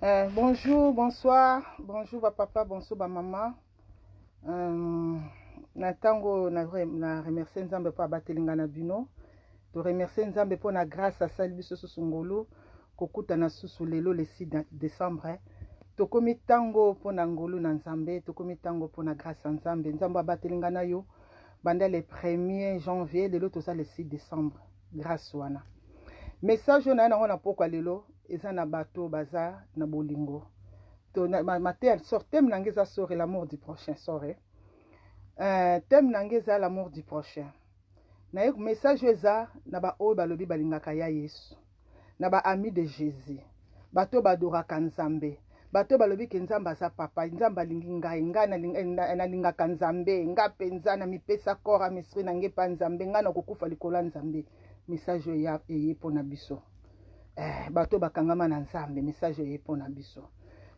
Bonjour, bonsoir, bonjour papa, bonjour maman. Natango na remercier Nzambe pour abatelinga na bino. To remercier Nzambe pour na grâce à sali biso susungulu kokuta na susu lelo le 6 décembre. Tokomi tango pour na ngolu na Nzambe, tokomi tango pour na grâce à Nzambe. Nzambe abatelinga na yo banda le 1er janvier lelo to ça le 6 décembre. Grâce wana. Message na na pokwa lelo eza na bato baza na bolingo. Matin sort thème nangeza sort l'amour du prochain sort. Thème nangeza l'amour du prochain. Na yo message eza na ba oyo balobi balingaka ya Yesu. Na ba ami de Jésus. Bato badoraka Nzambe. Bato balobi ke Nzambe aza papa, Nzambe alingi ngai, nga na lingaka Nzambe, nga penza na mipesa kora misri na nge pa Nzambe, nga na kokufa likola Nzambe. Message ya eye pona biso. Bato bakangama na Nzambe, message eye pona biso.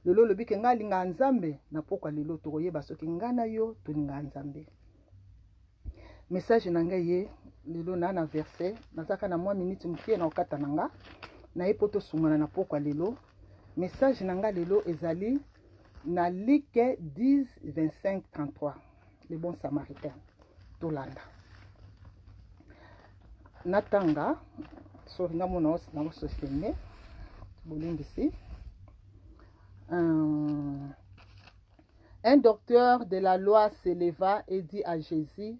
Lelo lobi ke nga linga Nzambe na pokwa lelo tokoyeba soki nga na yo tolinga Nzambe. Message na ngai ye lelo na verset nazaka na mwa minute mukie na okata nanga na epoto sungana na pokwa lelo. Message na nga lelo ezali na Luc 10 25 33 le bon samaritain tolanda natanga soringa mona os na sosene bolimbisi. Un docteur de la loi s'éleva et dit à Jésus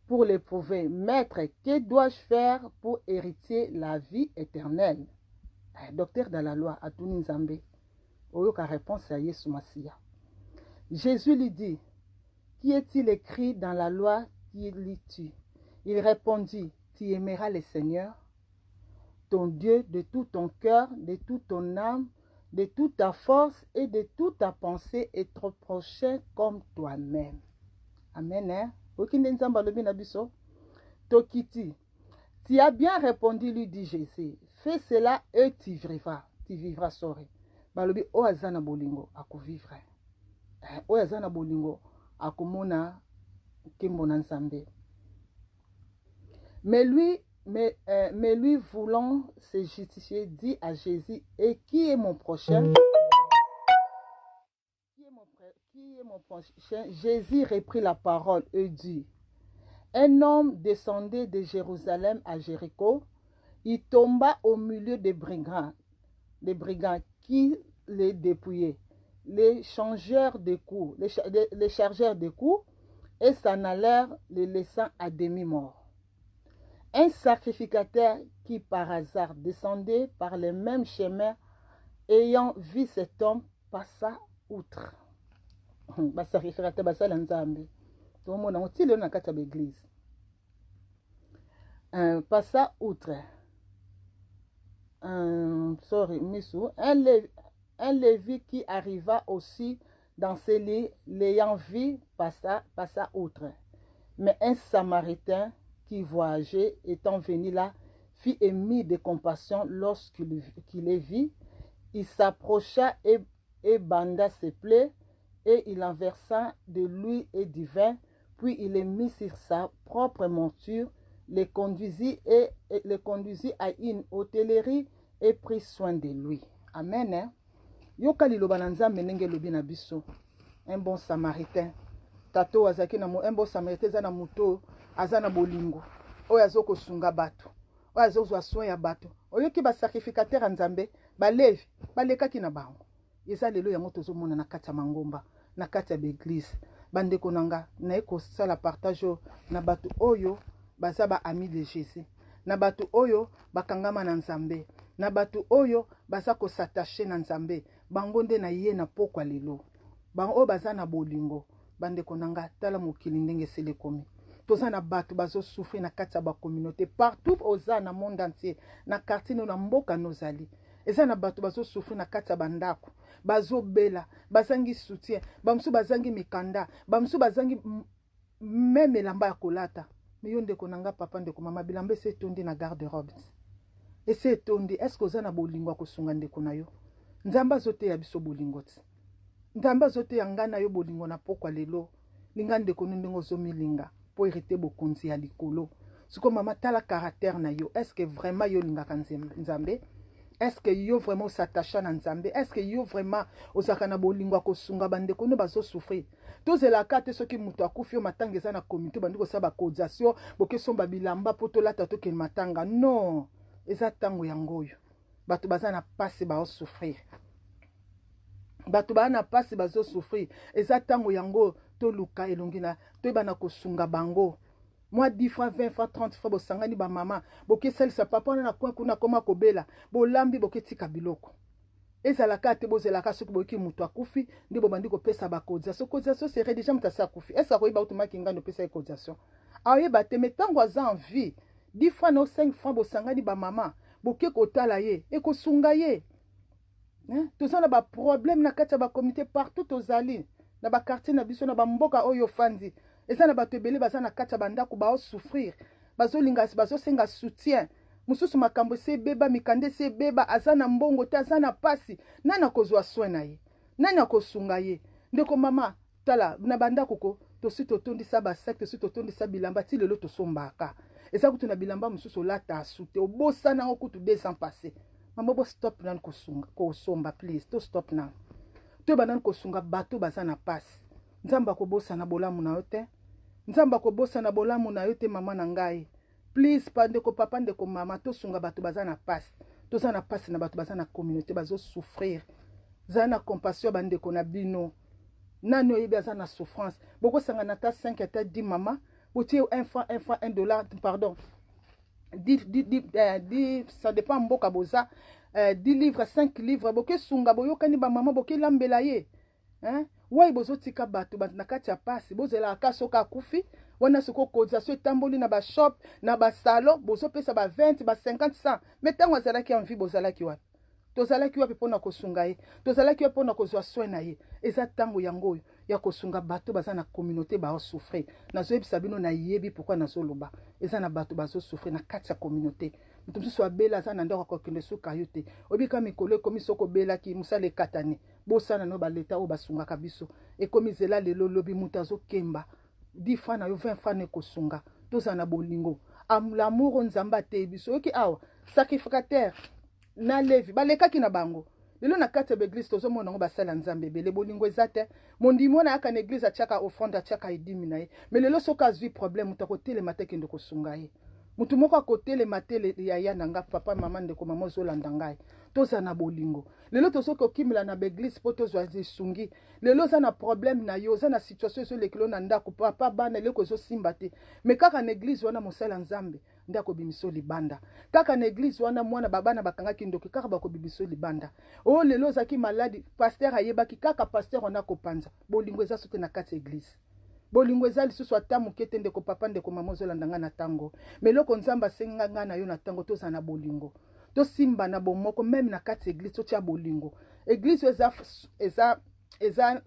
pour l'éprouver, Maître, que dois-je faire pour hériter la vie éternelle? Docteur de la loi, Atuni Nzambe, Oyoka réponse à Yesu Masia. Jésus lui dit, Qu'y est-il écrit dans la loi qui lis-tu? Il répondit, Tu aimeras le Seigneur, ton Dieu, de tout ton cœur, de toute ton âme, de toute ta force et de toute ta pensée et ton prochain comme toi-même. Amen. Hein? Tokiti. Tu as bien répondu, lui dit Jésus. Fais cela et tu vivras. Tu vivras, sorry. Balobi o azana bolingo ako vivre. O azana bolingo ako mona kimbo na Nzambe. Mais lui voulant se justifier, dit à Jésus, et qui est mon prochain? Qui est mon prochain? Jésus reprit la parole et dit, un homme descendait de Jérusalem à Jéricho, il tomba au milieu des brigands qui les dépouillaient, les chargeurs de coups, et s'en allèrent, les laissant à demi-mort. Un sacrificateur qui par hasard descendait par le même chemin, ayant vu cet homme, passa outre. Sacrificateur basa Nzambe. Tout le monde a dit na kati l'église. Passa outre. Sorry, Missou. Un Lévi qui arriva aussi dans ces lits, l'ayant vu, passa outre. Mais un Samaritain qui voyageait, étant venu là, fit émis de compassion lorsqu'il les vit. Il s'approcha et banda ses plaies, et il en versa de l'huile et du vin, puis il les mit sur sa propre monture, les conduisit à une hôtellerie et prit soin de lui. Amen. Hein? Yoka liloba na Nzambe ndenge lobi na biso. Un bon samaritain. Tato azaki na un bon samaritain za na muto azana bolingo. Oyo azoko sunga bato. Oyo azozwa soin ya bato. Oyoki ba sacrificateur ya Nzambe, ba levi, ba lekaki na bango. Eza lelo yango tozomona na kati ya mangomba, na kati ya l'église. Bandeko nanga na eko sala partage na bato oyo baza ba ami de Jésus. Na bato oyo bakangama na Nzambe. Na bato oyo baza ko s'attacher na Nzambe. Bango nde na ye na pokwa lelo. Bango oyo baza na bolingo. Bandeko nanga tala mokili ndenge sele komi. Toza na bato bazo souffrir na kati ya ba communauté partout oza na monde entier. Na quartier na mboka nozali. Eza na bato bazo souffrir na kati ya bandako. Bazo bela, bazangi soutien, bamsu bazangi mikanda, bamsu bazangi meme lamba ya kolata. Miyo ndeko nanga papa ndeko mama bilamba ese tondi na garde-robe. Ese tondi, est-ce que oza na bolingo kosunga ndeko na yo? Nzamba azote ya biso bolingo ti. Nzamba azote ya nga na yo bolingo na pokwa lelo. Linga ndeko ndenge ozomilinga po hériter bokonzi ya likolo. Siko mama tala caractère na yo. Est-ce que vraiment yo lingaka Nzambe? Est-ce que yo vraiment s'attacha na Nzambe? Est-ce que yo vraiment ozaka na bolingo kosunga bandeko no bazo souffrir? Tozela kate soki muto akufi yo matanga eza na comité bandiko sa ba cotisation boke somba bilamba poto lata to ke matanga. Non, eza tango yangoyo. Bato baza na pasi ba souffrir. Bato ba na pasi bazo souffrir. Eza tango yango to luka elongi na to bana kosunga bango. Moi 10 francs, 20 francs, 30 francs, bo sangani ba mama, boke sel sa papa na coin kuna koma kobela, bo lambi boke tika biloko. Ezalaka te bozelaka soki boki mutu akufi, ndi bo bandi ko pesa ba cotisation. Cotisation c'est déjà mutasa akufi. Esa ko iba automaki ngano pesa e cotisation. Aye ba te metango za en vie. 10 francs no 5 francs bo sangani ba mama, boke ko tala ye, e ko sunga ye. Hein? Tout ça na ba problème na kati ba comité partout ozali. Na ba quartier na biso na ba mboka oyo fandi. Eza na bato ebele baza na kati ya bandako bao souffrir. Bazolinga bazosenga soutien. Mususu makambo se beba mikande se beba aza na mbongo te aza na pasi. Nani akozwa soin na ye? Nani akosunga ye? Ndeko mama tala na bandako ko tosi totondisa ba secte tosi totondisa bilamba ti lelo tosombaka. Eza kutu na bilamba mususu lata asute obosa na okutu 200 passé. Mama bo stop nan kosunga ko somba please to stop now. To banan kosunga bato baza na pasi. Nzamba ko bosa na bolamu na yo te. Nzamba ko bosa na bolamu na yo te mama na ngai. Please pandeko papa ndeko mama to sunga bato baza na passe. To za na passe na bato baza na communauté bazo souffrir. Za na compassion bandeko na bino. Nani oyebi aza na souffrance. Boko sanga na ta 5 eta 10 mama. Botie 1 franc, 1 franc, 1 dollar, pardon. 10, ça dépend mboka boza. 10 livres, 5 livres. Boke sunga boyo kani ba mama boke lambela ye. Hein? Wai bozo tika bato na kati ya pasi bozela akasoka kufi wana soko cotisation etamboli na ba shop na ba salon bozo pesa ba 20 ba 50 100 metango azalaki en vie bozalaki wapi tozalaki wapi pona kosunga ye tozalaki wapi pona kozwa soin na ye eza tango yango ya kosunga bato baza na communauté ba souffrir nazo yebisa bino na yebi pourquoi nazo loba eza na bato bazo souffrir na kati ya communauté mutu mususu abela aza na ndako kokende suka yo te obika mikolo ekomi soko belaki musala ekatani bosana no baleta o basungaka biso ekomi zela lelo lobi mutu azokemba 10 francs na yo 20 francs ekosunga toza na bolingo l'amour nzamba te biso yoki awa sacrificateur na levi balekaki na bango lelo na kati ya église tozomona ngo basala nzambe ebele bolingo eza te mondimo na yaka na église atiaka offrande atiaka edimi na ye mais lelo soki azwi problème mutu akotelema te kende kosunga ye mutu moko akotelema te yaya na nga papa mama ndeko mama ozolanda ngai toza na bolingo lelo tozoki okimela na baeglise mpo tozwa zisungi lelo oza na problème na yo oza na situation ezolekelo na ndako papa bana eloko ezosimba te me kaka na eglise wana mosala nzambe nde akobimiso libanda kaka na eglise wana mwana babana bakangaki ndoki kaka bakobimiso libanda o lelo ozalaki maladi paster ayebaki kaka paster wana kopanza bolingo eza sote na kati ya eglise bolingo eza lisusu ata moke te ndeko papa ndeko mama ozolanda nga na ntango me eloko nzambe asenga nga na yo na ntango toza na bolingo tosimba na bomoko meme na kati ya eglise totia bolingo eglise eza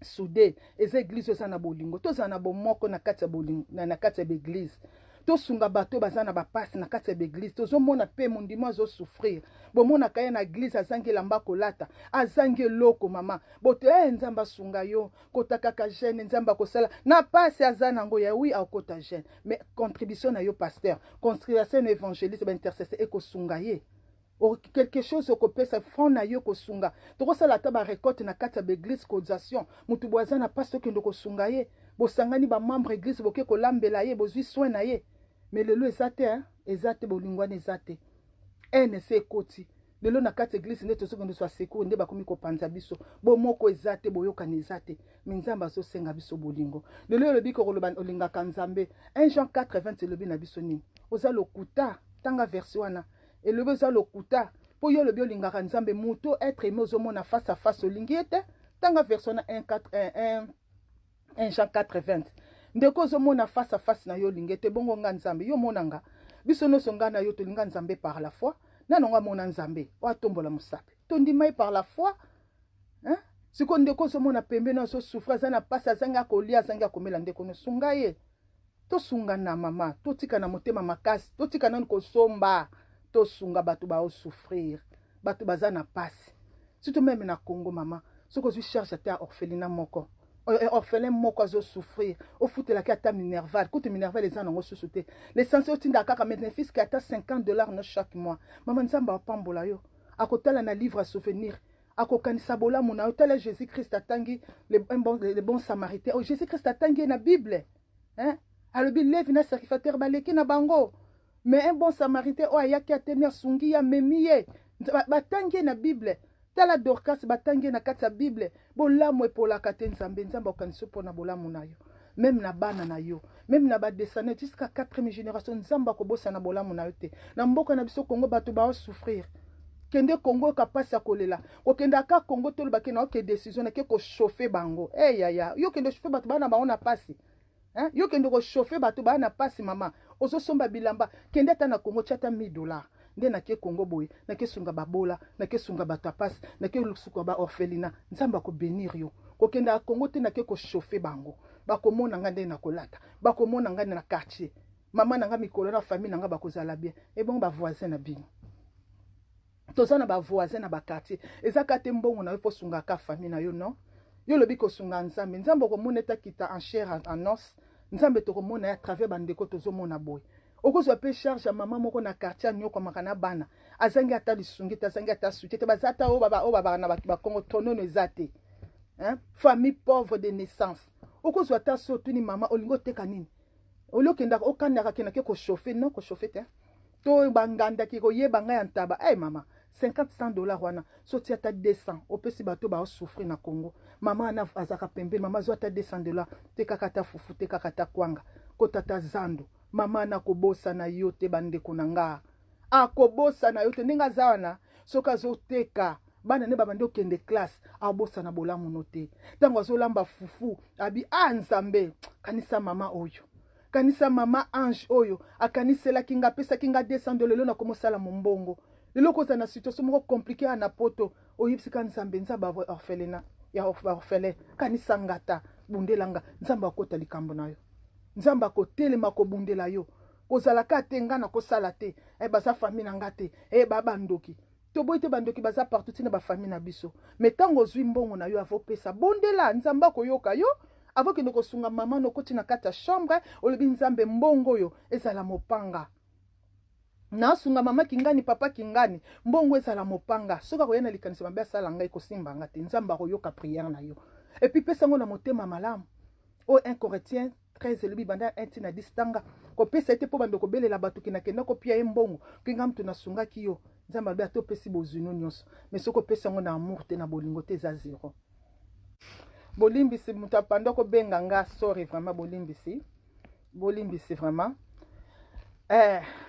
soudé eza eglise eza na bolingo toza na bomoko na kati ya bolingo na kati ya eglise tosunga bato baza na bapasi na kati ya beglise tozomona pe mondimo azosouffrir bomonaka ye na eglise azangi elamba kolata azangi eloko mama boto nzambe asunga yo kota kaka jeune nzambe akosala na pasi aza nango ya wi akota jeune mais contribution na yo pasteur contribution na évangéliste baintercesseur ekosunga ye quelque chose okopesa fond na yo kosunga tokosala ata barecolte na kati ya beglise cotisation mutu boaza na pasi tokende kosunga ye bosangani bamembre église boke kolambela ye bozwi soin na ye mais lelo eza te bolingo wana eza te ene se ekoti lelo na kati église nde tozokende zwa secours nde bakomi kopanza biso bomoko eza te boyokani eza te me nzambe azosenga biso bolingo lelo elobi kokoloba olingaka nzambe 1 Jean 4:20 elobi na biso nini oza lokuta tanga version wana elobi oza lokuta po yo elobi olingaka nzambe moto être aimé ozomona face à face olingi ye te tanga version na 1 Jean 4:20 ndeko ozomona face à face na yo lingi te bongo nga nzambe yo monanga biso nyonso nga na yo tolinga nzambe par la foi nanonga mona nzambe oatombola mosape tondimai par la foi hein siko ndeko ozomona pembe na osouffre aza na pasi azangi akolia azangi akomela ndeko nosunga ye tosunga na mama totika na motema makasi totika nani kosomba tosunga bato baosouffrir bato baza na pasi surtout même na Congo mama soko ozwi charge ata orphelinat moko orphelin moko azosouffrir ofutelaki ata minerval kutu minerval eza nango susu te l'essentiel otinda kaka bénéfice ki ata $50 na chaque mois mama nzambe apambola yo akotala na livre à souvenir akokanisa bolamu na yo tala Jésus Christ atangi le bon samaritain oh Jésus Christ atangi na Bible hein alobi levi na sacrificateur baleki na bango mais un bon samaritain o ayaki ateni asungi ya memi ye batangi na Bible tala Dorcas batangi na kati ya Bible bolamu epolaka te nzambe nzambe okanisa mpona bolamu na yo même na bana na yo même na ba descendants jusqu'à 4e génération nzamba ko bossa na bolamu na yo te na mboka na biso Congo bato ba souffrir kende Congo kapasa kolela ko kenda ka Congo to lobaki na ke décision na ke ko chauffer bango ya yo kende chauffer bato bana baona pasi hein yo kende ko chauffer bato bana pasi mama ozo somba bilamba kende ta na Congo chata $1000 nde na ke Congo boy na ke sunga babola na ke sunga bato apasi na ke lusuka ba orphelina nzamba ko bénir yo ko kenda Congo te na ke ko chauffer bango bakomona ngande na kolata bakomona ngande na quartier mama nanga mikolo na famille nanga bakozala bien et bon ba voisin na bino tozana ba voisin na ba quartier ezaka te mbongo na yo posunga ka famille na yo non yo lobi ko sunga nzambe nzambe ko moneta kita en chair en os nzambe to ko mona à travers bandeko tozo mona boy okozwa pe charge ya mama moko na quartier nyoko makana bana azangi ata lisungi tazangi ata suite te bazata o baba na ba Kongo tonono ezate hein famille pauvre de naissance okozwa ta sotu ni mama olingo teka nini olokenda okandaka kenake ko chauffer non ko chauffer te to banganda ki ko yeba nga ya ntaba mama $50-100 wana so tia ta 200 opesi bato ba souffrir na Congo mama na azaka pembe mama zo ta $200 te kakata fufu te kakata kwanga ko tata zando mama na kobosa na yo te bandeko nanga akobosa na yo te ninga zawana soka zo teka bana ne babande okende classe abosa na bolamu note tango azolamba fufu abi nzambe kanisa mama oyo kanisa mama ange oyo akanisela kinga pesa kinga $200 lelo na komosala mombongo lelo koza na situation moko compliqué na poto oyipsika nzambe nzamba orphelina ya orphelin kanisa ngata bundelanga nzamba akota likambo na yo nzamba kotelema ko bundela yo kozala ka tenga na kosala te baza famille na ngate baba ndoki to boite bandoki baza partout tina ba famille na biso mais tango zwi mbongo na yo avopesa bondela nzamba koyoka yo avant que nous sunga mama no koti na kata chambre olobi nzambe mbongo yo ezala mopanga na sunga mama kingani papa kingani mbongo ezala mopanga soka koyena likanisa mabe sala ngai kosimba ngate nzamba koyoka prière na yo et puis pesa ngo na motema malamu o 1 Corinthiens 13 lobi banda 1 na 10 tanga ko pesa ete po bando ko belela bato kina kenda ko pia mbongo kinga mtu na sunga kiyo nzamba be to pesi bozuno nyonso mais soko pesa ngo na amour te na bolingo te za zéro bolimbisi mutapanda ko benga nga sorry vraiment bolimbisi vraiment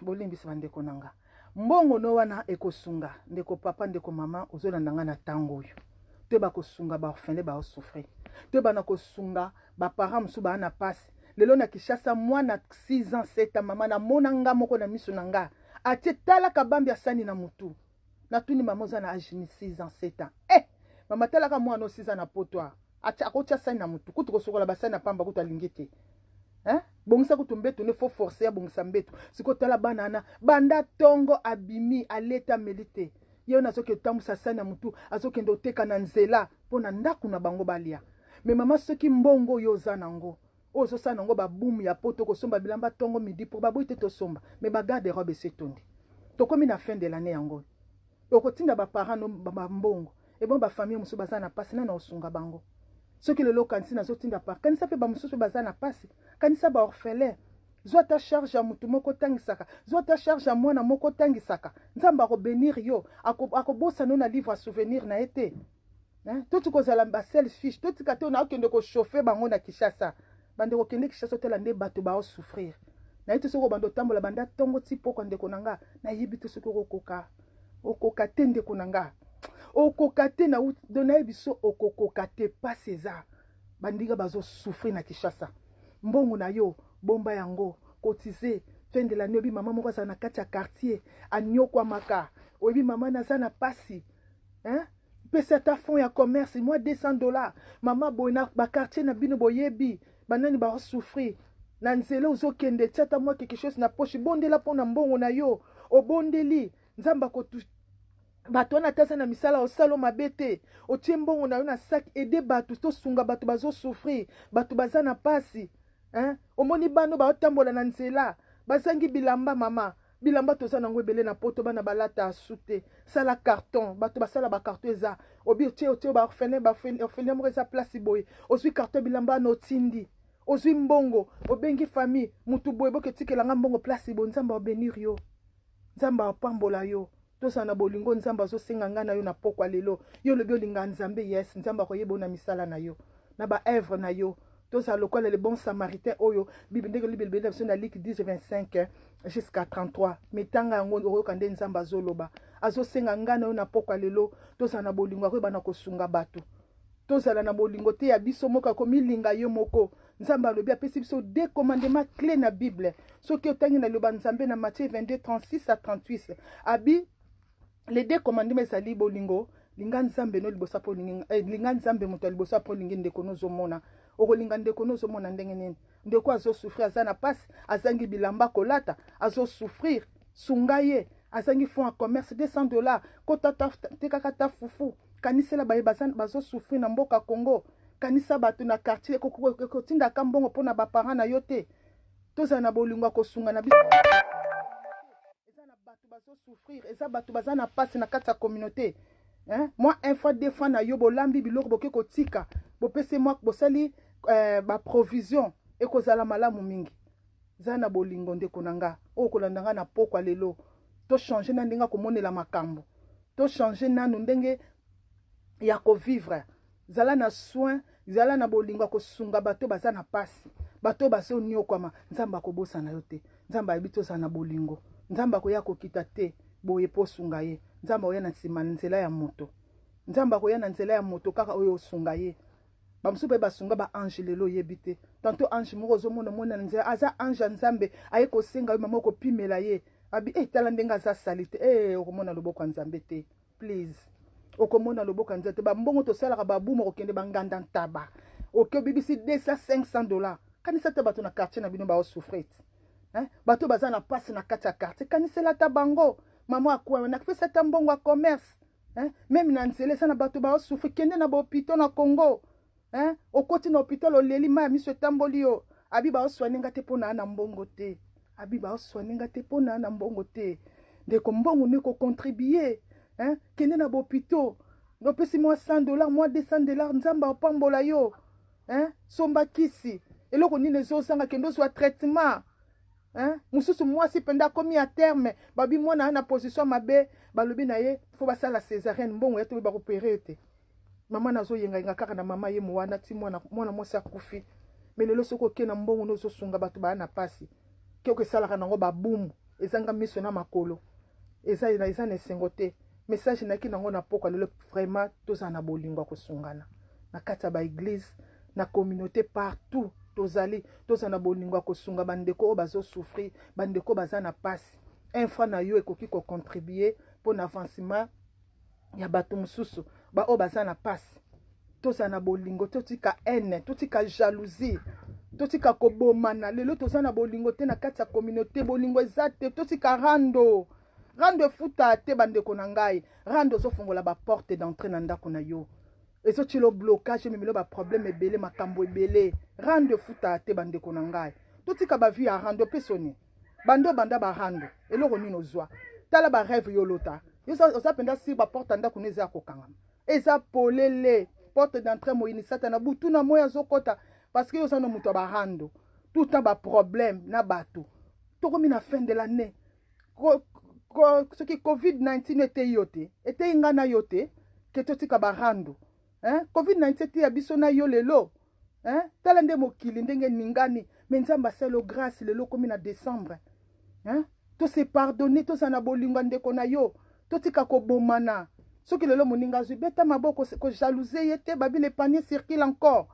bolimbisi bandeko nanga mbongo no wana ekosunga ndeko papa ndeko mama ozolanda nga na tango oyo te bakosunga ba orphelin ba souffrir te bana kosunga ba parents musu ba na passe lelo na Kishasa mwana 6 ans 7 ans mama na monanga moko na miso nanga ati tala kabambi asani na mutu na tuni mama za na ajini 6 ans 7 ans mama tala ka mwana 6 ans na potwa ati akocha sani na mutu kutu kosokola basani na pamba kutu alingete bongisa kutu mbeto ne faut forcer bongisa mbeto siko tala banana banda tongo abimi aleta melite yo nazoke tamusa sani na mutu azoke ndo teka na nzela pona ndaku na bango balia mais mama soki mbongo yo za nango ozo sa nango ba boom ya poto ko somba bilamba tongo midi pour baboite to somba mais ba garde robe setondi to komi na fin de l'année yango okotinda ba parents no ba mbongo et bon ba famille musu bazana pasi na osunga bango soki lelo kanisi na zotinda pa kanisa pe ba musu bazana pasi kanisa ba orphelin zwa ta charge ya mutu moko tangisaka zwa ta charge ya mwana moko tangisaka nzamba ko bénir yo akobosa no na livre à souvenir na été tout kozala ba selfish tout kato na okende ko chauffer bango na Kishasa bande ko kende Kishasa tela nde bato ba souffrir na ito soko bando tambola banda tongo tipo ko ndeko nanga na yibito soko okoka tende kunanga okoka te na dona biso okoka te pas César bandiga bazo souffrir na Kishasa mbongo na yo bomba yango cotiser fin de l'année bi mama moko za na kati ya quartier anyokwa maka obi mama na za na pasi pesa ta fond ya commerce moi $200 mama boina ba quartier na bino boyebi banani ba souffrir na nzela uzokende tata moi quelque chose na poche bondela pona mbongo na yo obondeli nzamba ko bato na tasa na misala osalo mabete otie mbongo na yo na sac aider bato to sunga bato bazo souffrir bato bazana pasi omoni bano ba otambola na nzela bazangi bilamba mama bilamba toza nango ebele na poto bana balata asute sala carton bato basala ba carton eza obi otie ba orphelin moko eza place boye ozwi carton bilamba na otindi ozwi mbongo obengi famille mutu boye boke tikelanga mbongo place boye nzambe abenir yo nzambe apambola yo toza na bolingo nzambe azosenga nga na yo na pokwa lelo yo lobi olinga nzambe yes nzambe akoyeba na misala na yo na ba œuvre na yo toza lokola le bon samaritain oyo bible ndenge libele na Luc 10:25 jusqu'à 33 mitanga yango oyoka nde nzambe azoloba azosenga nga na yo na pokwa lelo toza na bolingo akoyeba na kosunga bato tozala na bolingo te ya biso moko akomilinga yo moko nzambe alobi apesi biso deux commandements clés na bible soki otangi na loba nzambe na Matthieu 22:36-38 abi les deux commandements ezali bolingo linga nzambe no libosa po linga nzambe moto libosa po lingi ndeko nozomona okolinga ndeko nozomona ndenge nini ndeko azosouffrir aza na pasi azangi bilamba kolata azosouffrir sunga ye azangi fond en commerce $200 kota tekaka ta fufu kanisela baye bazosouffrir na mboka Congo kanisa bato na quartier kotindaka mbongo mpona baparent na yo te toza na bolingo kosunga na biso eza na bato bazosouffrir eza bato baza na pasi na kati ya communauté moi un fois deux fois na yo bolambi biloko boke kotika bopese moi bosali ba provision ekozala malamu mingi za na bolingo ndeko nanga okolanda nga na pokwa lelo to changer na ndenge komonela makambo to changer nanu ndenge ya kovivre zala na soin zala na bolingo kosunga bato baza na pasi bato baso nyokwama nzamba kobosa na yo te nzamba abito za na bolingo nzamba koya kokita te boye posunga ye nzamba oya na nsima nzela ya moto nzamba koya na nzela ya moto kaka oyo osunga ye bamusupe basunga ba ange lelo yebi te tanto ange moko ozomona mona nzela aza ange nzambe aye kosenga yo mama okopimela ye abi tala ndenge aza sali te okomona loboko ya nzambe te please okomona loboko ya nzambe te bambongo tosalaka babuma kokende banganda ntaba oke obibisi $500 kanisa te bato na quartier na bino baosouffrir bato baza na pasi na kati ya quartier kanisela ta bango mama akwa nakufisa ta mbongo ya commerce même na nzela eza na bato baosouffrir kende na bahôpital na Congo okoti na hôpital oleli ma ya miso etamboli yo abi baoswanenga te mpo na na mbongo te abi baoswanenga te mpo na na mbongo te ndeko mbongo ne kocontribue kende na bahôpital nopesi mwa $100 mwa $200 nzamba opambola yo somba kisi eloko nini ezosanga kende ozwa traitement mususu mwasi penda komi a terme babi mwana na position mabe balobi na ye fo basala césarienne mbongo ya to bakopere te mama nazo yenga kaka na mama ye mwana ti mwana mwasi akufi melelo soko ke na mbongo nozo sunga bato ba na pasi ke salaka nango babumu ezanga miso na makolo eza na esengo te message na ki nango na pokwa lelo vraiment toza na bolingo kosungana na kati ya ba église na communauté partout tozali toza na bolingo kosunga bandeko o bazo souffrir bandeko baza na pasi un fois na yo ekoki ko contribuer pour l'avancement ya bato mususu ba o baza na pasi toza na bolingo totika haine totika jalousie totika kobomana lelo toza na bolingo te na kati ya communauté bolingo ezate totika rando futa te bandeko na ngai rando zofongola ba porte d'entrée na ndako na yo ezo chilo blocage memelo ba problème ebele makambo ebele rando futa te bandeko na ngai totika ba vie ya rando pesoni banda ba rando eloko nini ozwa tala ba rêve yo lota yo oza penda si ba porte ndako neza kokangama eza polele porte d'entrée moyini satana butu na moya zokota parce que yo sana muto ba rando tout temps ba problème na bato tokomi na fin de l'année ce qui COVID-19 était ngana yote ke totika ba rando COVID-19 te ya biso na yo lelo tala nde mokili ndenge ningani menzamba selo grâce lelo komi na décembre to se pardonner to sana bolinga ndeko na yo totika kobomana soki lelo moninga zwi beta maboko ko jalouser yete babi le panier circule encore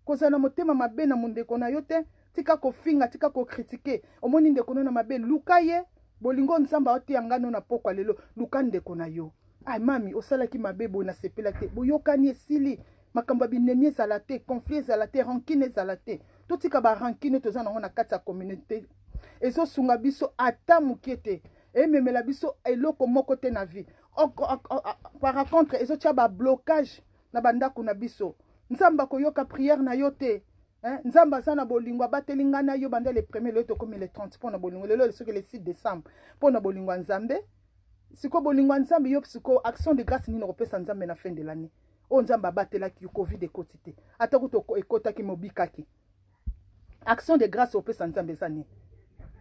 kozana motema mabe na mondeko na yo te tika kofinga tika ko critiquer omoni ndeko na mabe luka ye bolingo nzamba oti ngano na pokwa lelo luka ndeko na yo ay mami osalaki mabe bo na sepela te boyokani esili makambo binemi ezala te conflit ezala te rancune ezala te totika ba rancune toza nango na kati ya communauté ezosunga biso ata mokie te ememela biso eloko moko te na vie par contre ezotia ba blocage na bandako na biso nzamba koyoka prière na yo te Nzamba sana bolingo batelingana yo banda le premier le to comme le 30 pour na bolingo le soki le 6 décembre pour na bolingo nzambe siko bolingo nzambe yo siko action de grâce nino kopesa nzambe na fin de l'année o nzamba batela ki covid ekotite ata kuto ekota ki mobikaki action de grâce opesa nzambe sani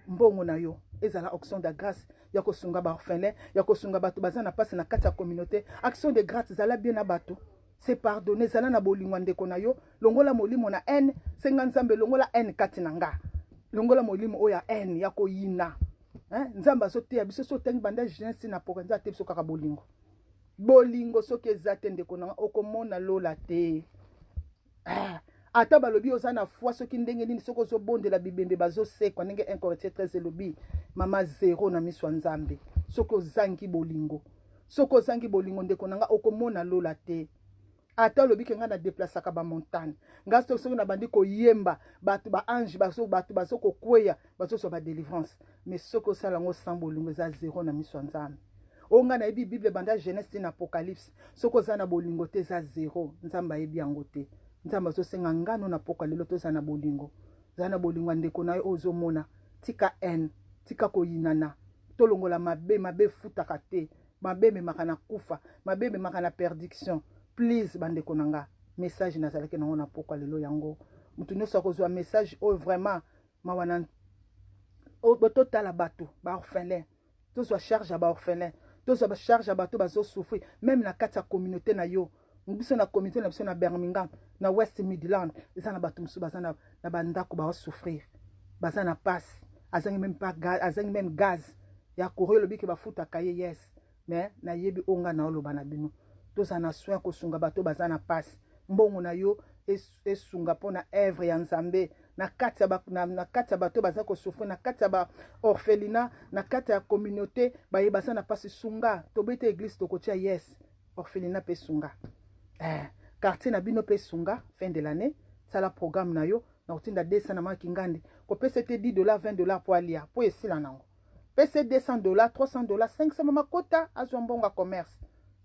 mbongo na yo ezala action de grâce ya kosunga ba orphelin ya kosunga bato bazana passe na kati ya communauté action de grâce zala bien na bato c'est pardonner zala na bolingo ndeko na yo longola molimo na haine senga nzambe longola haine kati na nga longola molimo oya haine ya koyina nzamba sote ya biso sote banda jeunesse na pokenza te biso kaka bolingo bolingo soki ezate ndeko na okomona lola te ata balobi oza na foi soki ndenge nini soki ozobondela bibembe bazosekwa ndenge 1 Corinthiens 13 elobi mama 0 na miso ya nzambe soki ozangi bolingo ndeko na nga okomona lola te ata lobi ke nga na deplasaka ba montagne nga soki na bandi koyemba bato ba ange bato bazokokweya bazoswa ba délivrance mais soki osala ngo sans bolingo eza 0 na miso ya nzambe onga na yebi bible banda Genèse na Apocalypse soki oza na bolingo te eza 0 nzambe ayebi yango te nzambe azosenga ngano na poka lelo toza na bolingo ndeko na yo ozomona tika haine tika koyinana tolongola mabe futaka te mabe memaka na kufa mabe memaka na perdiction please bandeko na nga message nazalaki nango na poka lelo yango mutu nyonso akozwa message oyo vraiment mawana totala bato ba orphelin tozwa charge ya ba orphelin tozwa ba charge ya bato bazosouffrir même na kati ya communauté na yo biso na communauté na biso na Birmingham na West Midland eza na bato mosusu baza na bandako bazosouffrir baza na passe azangi même gaz ya korio lobi ke bafutaka ye yes mais na yebi onga na oloba na bino toza na soin kosunga bato baza na passe mbongo na yo esunga mpona œuvre ya nzambe na kati ya bato baza kosouffrir na kati ya ba orphelinat na kati ya communauté baye baza na passe sunga tobete église tokotia yes orphelinat pe sunga quartier na bino pe sunga fin de l'année sala programme na yo na kotinda 200 na maki ngandi kopesa te $10 $20 po alia po esila nango pese $200 $300 $500 mama kota azwa mbongo commerce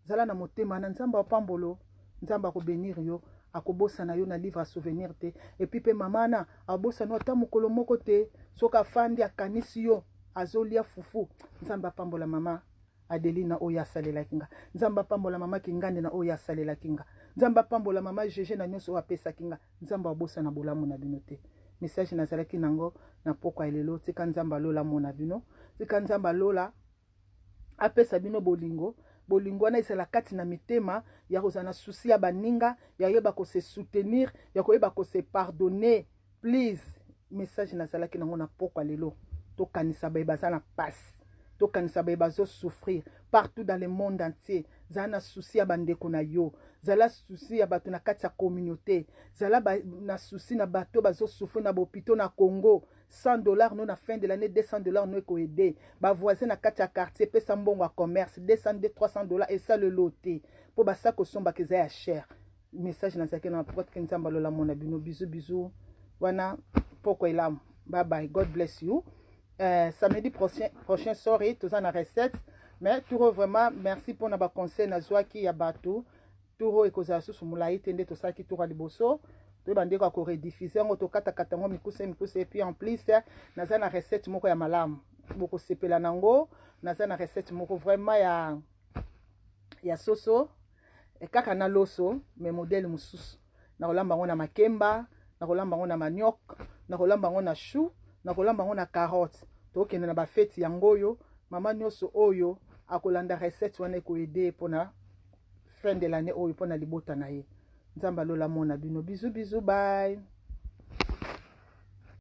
zala na motema na nzamba pambolo nzamba ko bénir yo akobosa na yo na livre à souvenir te et puis pe mamana abosa no ata mokolo moko te soka fandi akanisi yo azolia fufu nzamba pambola mama Adelina oya salela kinga nzamba pambola mama kingande na oya salela kinga nzamba pambola mama jeje na nyonso apesa kinga nzamba abosa na bolamu na bino te message nazalaki nango na pokwa elelo tika nzamba lola mona bino tika nzamba lola apesa bino bolingo wana isala kati na mitema ya kozana souci ya baninga ya yeba ko se soutenir ya koyeba ko se pardonner please message nazalaki nango na pokwa lelo to kanisa ba bazana passe tokanisa baye bazosouffrir partout dans le monde entier zala na souci ya bandeko na yo zala souci ya bato na kati ya communauté zala na souci na bato bazosouffrir na bopito na Congo $100 no na fin de l'année $200 no ekoede bavoisin na kati ya quartier pesa mbongo ya commerce $200 $300 esa le lote po basa kosombaka eza ya cher message nazalaki na pote nzamba lola mona bino bisous wana poko elamu bye bye god bless you. Samedi prochain sorry tous en recette mais tout vraiment merci pour na ba conseil na zwaki ya bato tout ekozala susu mulai tende to saki tout liboso to bande ko rediffuser ngo to kata kata ngo mikuse et puis en plus na za na recette moko ya malamu boko sepela nango na za na recette moko vraiment ya soso e kaka na loso mais modèle mususu na kolamba ngo na makemba na kolamba ngo na maniok na kolamba ngo na chou na kolamba ngo na carotte tokende na bafeti yango oyo mama nyonso oyo akolanda recette wana ekoede mpona fin de l'année oyo mpona libota na ye nzamba lola mona bino bisous bye.